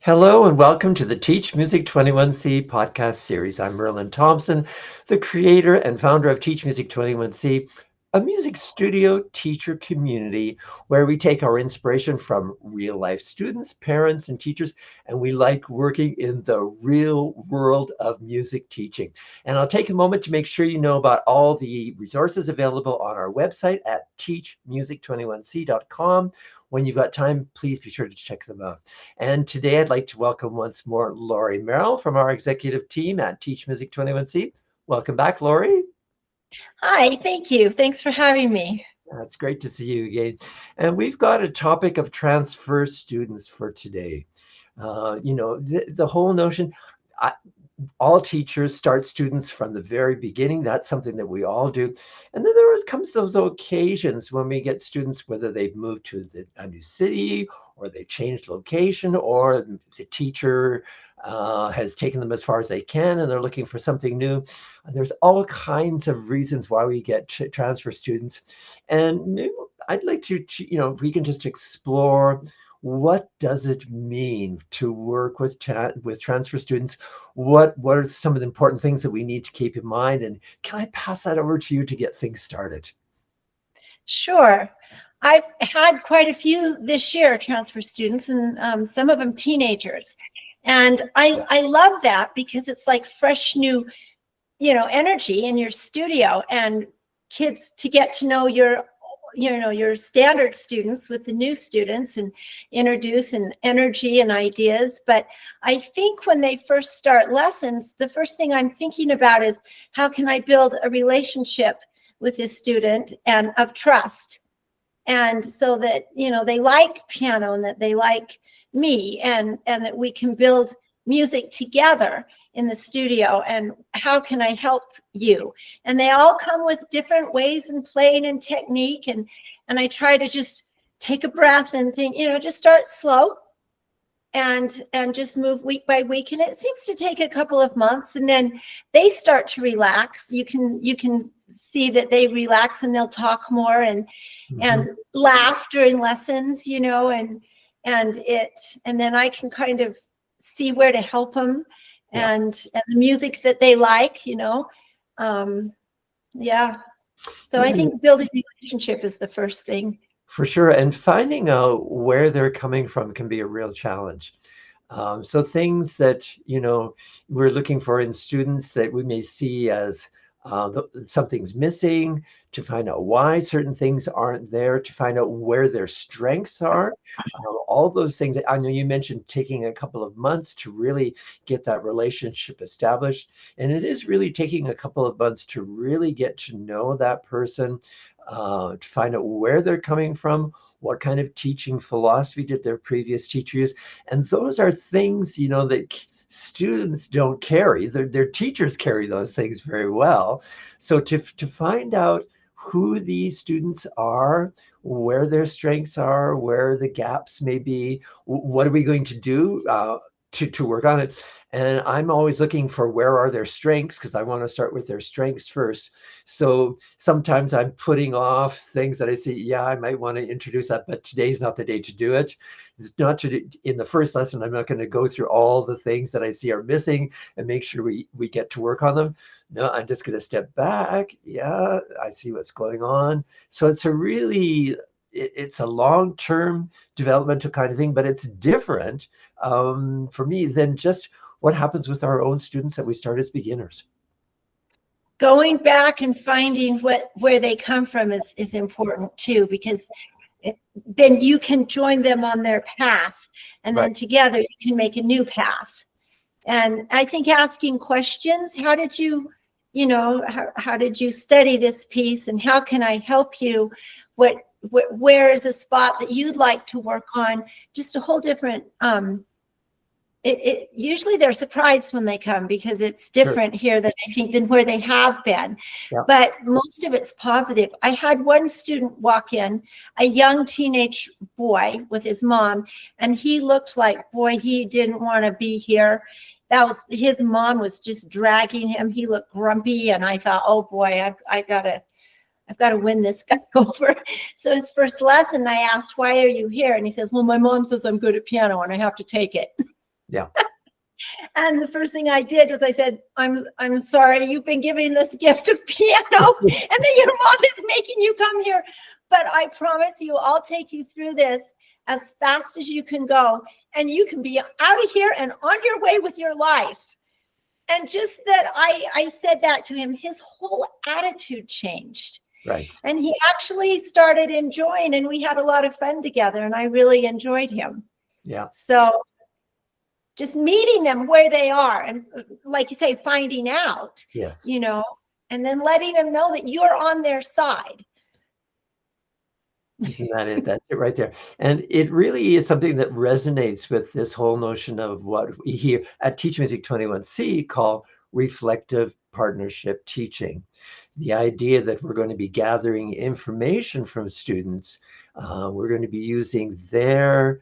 Hello and welcome to the Teach Music 21C podcast series. I'm Merlin Thompson, the creator and founder of Teach Music 21C, a music studio teacher community where we take our inspiration from real life students, parents, and teachers, and we like working in the real world of music teaching. And I'll take a moment to make sure you know about all the resources available on our website at teachmusic21c.com. When you've got time, please be sure to check them out. And today I'd like to welcome once more Lorrie Merrell from our executive team at Teach Music 21C. Welcome back, Lorrie. Hi, thank you. Thanks for having me. It's great to see you again. And we've got a topic of transfer students for today. The whole notion, all teachers start students from the very beginning. That's something that we all do. And then there comes those occasions when we get students, whether they've moved to a new city or they've changed location or the teacher has taken them as far as they can and they're looking for something new. There's all kinds of reasons why we get transfer students. And maybe I'd like to, if we can just explore what does it mean to work with transfer students? What are some of the important things that we need to keep in mind? And can I pass that over to you to get things started? Sure. I've had quite a few this year, transfer students, and some of them teenagers. And I love that because it's like fresh new, energy in your studio, and kids to get to know your standard students with the new students and introduce an energy and ideas. But I think when they first start lessons, the first thing I'm thinking about is how can I build a relationship with this student and of trust. And so that, they like piano and that they like me and that we can build music together in the studio. And how can I help you? And they all come with different ways in playing and technique. And I try to just take a breath and think, just start slow and just move week by week. And it seems to take a couple of months, and then they start to relax. You can see that they relax and they'll talk more and laugh during lessons, and then I can kind of see where to help them and the music that they like, So I think building a relationship is the first thing. For sure. And finding out where they're coming from can be a real challenge. So things that, we're looking for in students that we may see as something's missing, to find out why certain things aren't there, to find out where their strengths are, all those things. I know you mentioned taking a couple of months to really get that relationship established. And it is really taking a couple of months to really get to know that person, to find out where they're coming from, what kind of teaching philosophy did their previous teacher use. And those are things, that students don't carry. Their teachers carry those things very well. So to find out who these students are, where their strengths are, where the gaps may be, what are we going to do to work on it? And I'm always looking for where are their strengths, because I want to start with their strengths first. So sometimes I'm putting off things that I see, I might want to introduce that, but today's not the day to do it. It's not in the first lesson, I'm not going to go through all the things that I see are missing and make sure we get to work on them. No, I'm just going to step back. I see what's going on. So it's it's a long-term developmental kind of thing, but it's different for me than just what happens with our own students that we start as beginners. Going back and finding where they come from is important too, because then you can join them on their path, and then together you can make a new path. And I think asking questions, how did you study this piece, and how can I help you? Where is a spot that you'd like to work on? Just a whole different usually they're surprised when they come, because it's different here than I think than where they have been. But most of it's positive. I had one student walk in, a young teenage boy with his mom, and he looked like, boy, he didn't want to be here. His mom was just dragging him. He looked grumpy, and I thought, oh boy, I've got to win this guy over. So his first lesson, I asked, why are you here? And he says, well, my mom says I'm good at piano and I have to take it. Yeah. And the first thing I did was I said, I'm sorry, you've been giving this gift of piano, and then your mom is making you come here. But I promise you, I'll take you through this as fast as you can go, and you can be out of here and on your way with your life. And just that I said that to him, his whole attitude changed. Right. And he actually started enjoying, and we had a lot of fun together, and I really enjoyed him. Yeah. So just meeting them where they are, and like you say, finding out, Yes. And then letting them know that you're on their side. Isn't that it? That's it right there. And it really is something that resonates with this whole notion of what we here at Teach Music 21C call reflective partnership teaching. The idea that we're going to be gathering information from students, we're going to be using their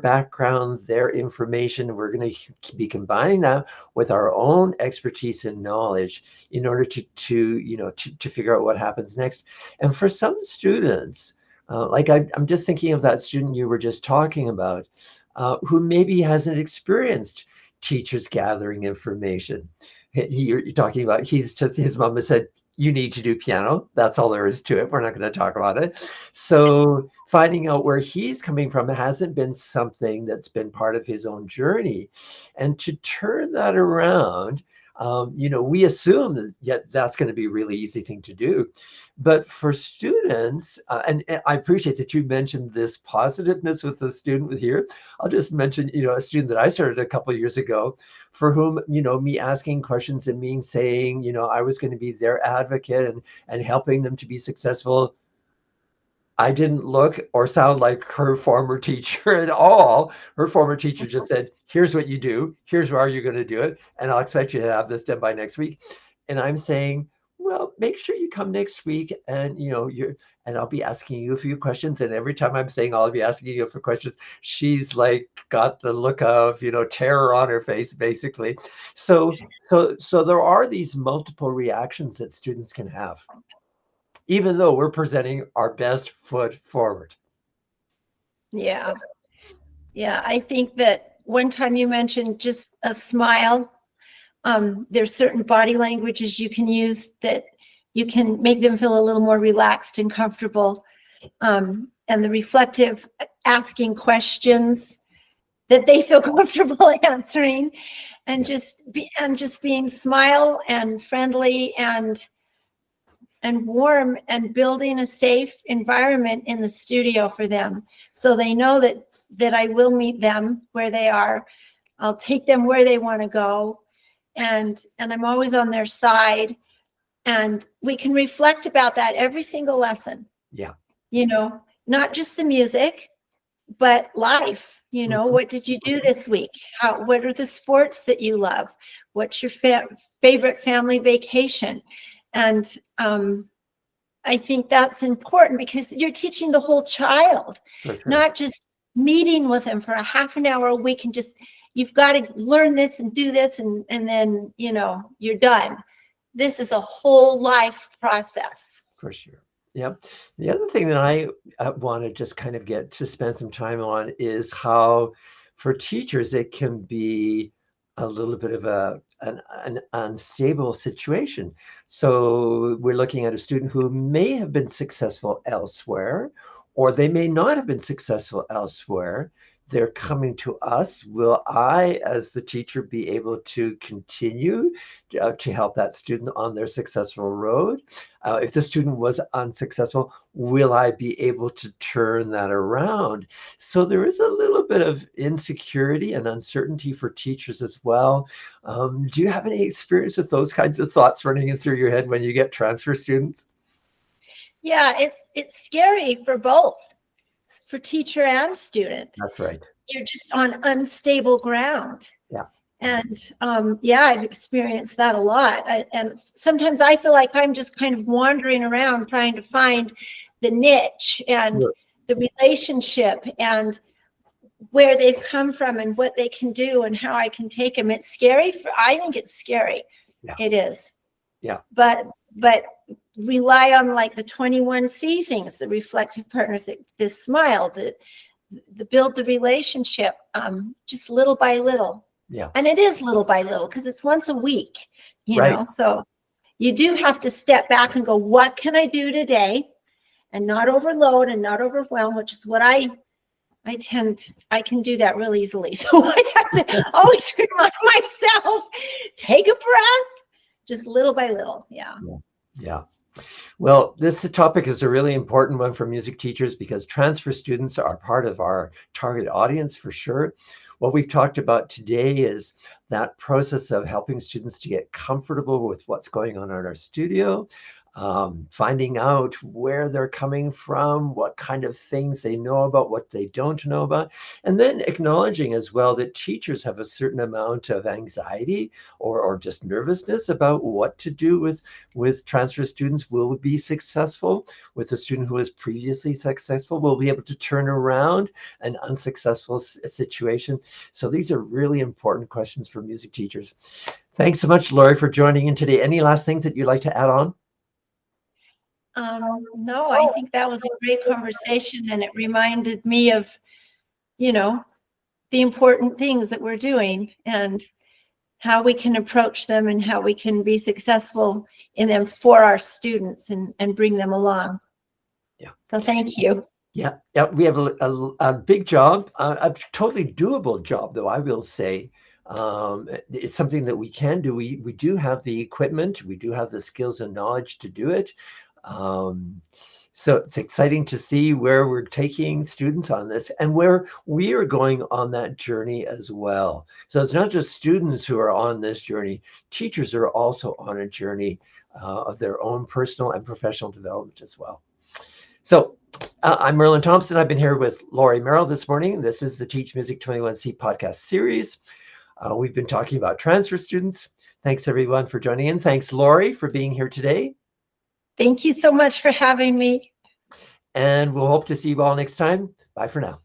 background, their information. We're going to be combining that with our own expertise and knowledge in order to figure out what happens next. And for some students, like I'm just thinking of that student you were just talking about, who maybe hasn't experienced teachers gathering information. You're talking about his mom has said, you need to do piano. That's all there is to it. We're not going to talk about it. So finding out where he's coming from hasn't been something that's been part of his own journey. And to turn that around, we assume that that's going to be a really easy thing to do. But for students, and I appreciate that you mentioned this positiveness with the student with here. I'll just mention, a student that I started a couple of years ago, for whom, me asking questions and me saying, I was going to be their advocate and helping them to be successful. I didn't look or sound like her former teacher at all. Her former teacher just said, here's what you do. Here's how you're going to do it. And I'll expect you to have this done by next week. And I'm saying, well, make sure you come next week and, and I'll be asking you a few questions. And every time I'm saying I'll be asking you for questions, she's like got the look of, terror on her face, basically. So there are these multiple reactions that students can have, even though we're presenting our best foot forward. Yeah. Yeah. I think that one time you mentioned just a smile. There's certain body languages you can use that you can make them feel a little more relaxed and comfortable. And the reflective asking questions that they feel comfortable answering, and just being smile and friendly and warm, and building a safe environment in the studio for them, so they know that I will meet them where they are. I'll take them where they want to go, and I'm always on their side. And we can reflect about that every single lesson. Yeah. Not just the music, but life. What did you do this week? What are the sports that you love? What's your favorite family vacation? And I think that's important, because you're teaching the whole child, not just meeting with them for a half an hour a week and just, you've got to learn this and do this, and then, you're done. This is a whole life process. For sure. Yeah. The other thing that I want to just kind of get to spend some time on is how, for teachers, it can be a little bit of an unstable situation. So we're looking at a student who may have been successful elsewhere, or they may not have been successful elsewhere. They're coming to us. Will I, as the teacher, be able to continue to help that student on their successful road? If the student was unsuccessful, will I be able to turn that around? So there is a little bit of insecurity and uncertainty for teachers as well. Do you have any experience with those kinds of thoughts running through your head when you get transfer students? Yeah, it's scary for both, for teacher and student. That's right. You're just on unstable ground. Yeah. And I've experienced that a lot. And sometimes I feel like I'm just kind of wandering around trying to find the niche and the relationship and where they've come from and what they can do and how I can take them. It's scary. I think it's scary. Yeah. It is. Yeah. But rely on like the 21C things, the reflective partners, the smile, build the relationship, just little by little. Yeah. And it is little by little because it's once a week, Right. so you do have to step back and go, what can I do today? And not overload and not overwhelm, which is what I can do that real easily. So I have to always remind myself, take a breath, just little by little. Yeah. Yeah. Well, this topic is a really important one for music teachers because transfer students are part of our target audience for sure. What we've talked about today is that process of helping students to get comfortable with what's going on in our studio, finding out where they're coming from, what kind of things they know about, what they don't know about, and then acknowledging as well that teachers have a certain amount of anxiety or just nervousness about what to do with transfer students. Will we be successful with a student who was previously successful? Will we be able to turn around an unsuccessful situation? So these are really important questions for music teachers. Thanks so much, Lorrie, for joining in today. Any last things that you'd like to add on? No, I think that was a great conversation, and it reminded me of, the important things that we're doing and how we can approach them and how we can be successful in them for our students and bring them along. Yeah. So thank you. Yeah, we have a big job, a totally doable job, though, I will say. It's something that we can do. We do have the equipment, we do have the skills and knowledge to do it. So it's exciting to see where we're taking students on this and where we are going on that journey as well. So it's not just students who are on this journey, teachers are also on a journey of their own personal and professional development as well. So I'm Merlin Thompson. I've been here with Lorrie Merrell this morning. This is the Teach Music 21C podcast series. We've been talking about transfer students. Thanks everyone for joining in. Thanks, Lorrie, for being here today. Thank you so much for having me. And we'll hope to see you all next time. Bye for now.